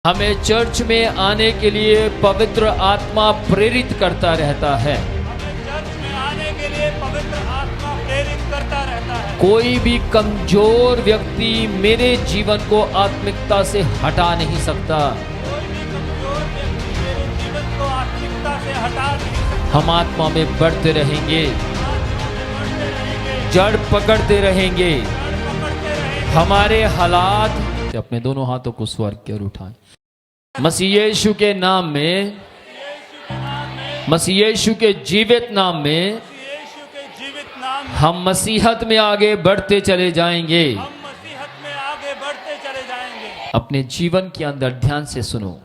हमें चर्च में आने के लिए पवित्र आत्मा प्रेरित करता रहता है। चर्च में आने के लिए पवित्र आत्मा प्रेरित करता रहता है। कोई भी कमजोर व्यक्ति मेरे जीवन को आत्मिकता से हटा नहीं सकता। कोई भी कमजोर व्यक्ति मेरे जीवन को आत्मिकता से हटा नहीं सकता। हम आत्मा में बढ़ते रहेंगे, बढ़ते रहेंगे, जड़ पकड़ते रहेंगे। पकड़ते रहेंगे। हमारे हालात अपने दोनों हाथों को स्वर्ग की ओर उठाएं। मसीह यीशु के नाम में, मसीह यीशु के जीवित नाम में यीशु के जीवित नाम में हम मसीहत में आगे बढ़ते चले जाएंगे। हम मसीहत में आगे बढ़ते चले जाएंगे। अपने जीवन के अंदर ध्यान से सुनो।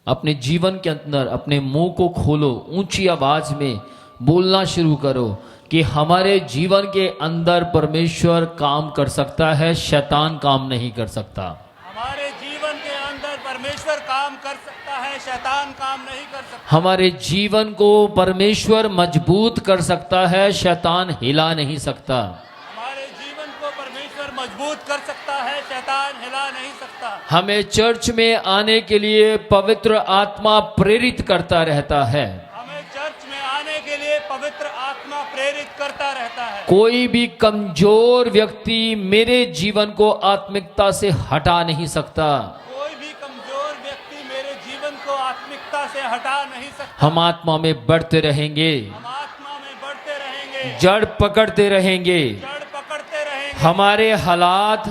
अपने जीवन के अंदर अपने मुंह को खोलो, ऊंची आवाज में बोलना शुरू करो कि हमारे जीवन के अंदर परमेश्वर काम कर सकता है, शैतान काम नहीं कर सकता। हमारे जीवन के अंदर परमेश्वर काम कर सकता है, शैतान काम नहीं कर सकता। हमारे जीवन को परमेश्वर मजबूत कर सकता है, शैतान हिला नहीं सकता। हमारे जीवन को परमेश्वर मजबूत कर सकता है, शैतान हिला नहीं सकता। हमें चर्च में आने के लिए पवित्र आत्मा प्रेरित करता रहता है। हमें चर्च में आने के लिए पवित्र आत्मा प्रेरित करता रहता है। कोई भी कमजोर व्यक्ति मेरे जीवन को आत्मिकता से हटा नहीं सकता। कोई भी कमजोर व्यक्ति मेरे जीवन को आत्मिकता से हटा नहीं सकता। हम आत्मा में बढ़ते रहेंगे, हम आत्मा में बढ़ते रहेंगे, जड़ पकड़ते रहेंगे। जड़ पकड़ते रहेंगे। हमारे हालात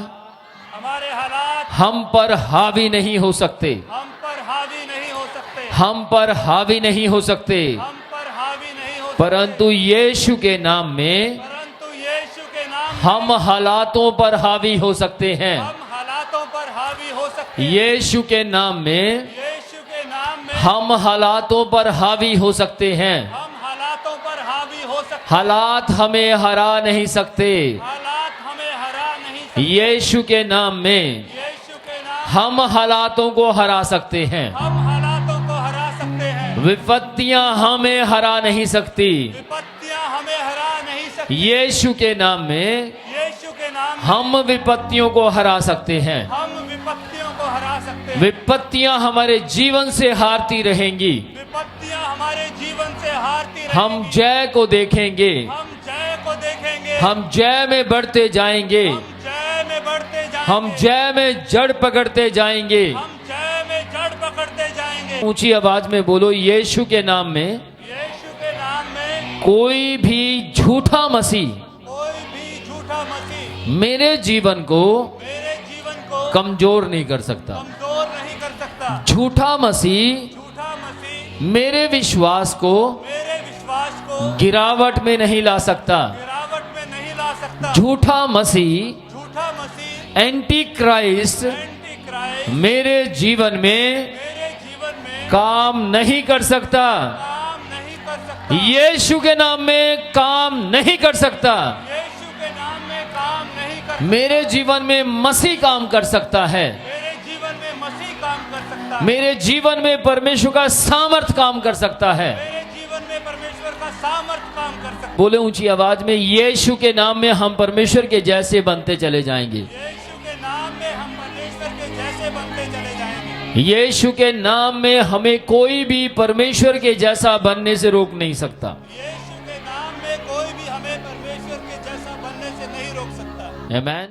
हमारे हालात हम पर हावी नहीं हो सकते। हम पर हावी नहीं हो सकते। हम पर हावी नहीं हो सकते, हम पर हावी नहीं हो सकते। परंतु यीशु के नाम में परंतु यीशु के नाम में हम हालातों पर हावी हो सकते हैं। हम हालातों पर हावी हो सकते हैं। यीशु के नाम में यीशु के नाम में हम हालातों पर हावी हो सकते हैं। हम हालातों पर हावी हो सकते हैं। हालात हमें हरा नहीं सकते। हालात हमें हरा नहीं सकते। यीशु के नाम में यीशु के नाम हम हालातों को हरा सकते हैं। हम हालातों को हरा सकते हैं। विपत्तियां हमें हरा नहीं सकती। विपत्तियां हमें हरा नहीं सकती। यीशु के नाम में यीशु के नाम में हम विपत्तियों को हरा सकते हैं। हम विपत्तियों को हरा सकते हैं। विपत्तियां हमारे जीवन से हारती रहेंगी। विपत्तियां हमारे जीवन से हारती रहेंगी। हम जय को देखेंगे। हम जय को देखेंगे। हम जय में बढ़ते जाएंगे। हम जय में बढ़ते जाएंगे। हम जय में जड़ पकड़ते जाएंगे। हम जय में जड़ पकड़ते जाएंगे। ऊंची आवाज में बोलो, यीशु के नाम में यीशु के नाम में कोई भी झूठा मसीह कोई भी झूठा मसीह मेरे जीवन को मेरे जीवन को कमजोर नहीं कर सकता। कमजोर नहीं कर सकता। झूठा मसीह झूठा मसीह मेरे विश्वास को मेरे विश्वास को गिरावट में नहीं ला सकता। गिरावट में नहीं ला सकता। झूठा मसीह झूठा मसीह एंटी क्राइस्ट एंटी क्राइस्ट मेरे जीवन में मेरे जीवन में काम नहीं कर सकता। काम नहीं कर सकता। यीशु के नाम में काम नहीं कर सकता। यीशु के नाम में काम नहीं कर सकता। मेरे जीवन में मसीह काम कर सकता है। मेरे जीवन में मसीह काम कर सकता है। मेरे जीवन में परमेश्वर का सामर्थ काम कर सकता है। मेरे जीवन में परमेश्वर का सामर्थ काम कर सकता है। बोले ऊंची आवाज में, यीशु के नाम में हम परमेश्वर के जैसे बनते चले जाएंगे। यीशु के नाम में हम परमेश्वर के जैसे बनते चले जाएंगे। यीशु के नाम में हमें कोई भी परमेश्वर के जैसा बनने से रोक नहीं सकता। यीशु के नाम में कोई भी हमें परमेश्वर के जैसा बनने से नहीं रोक सकता। आमीन।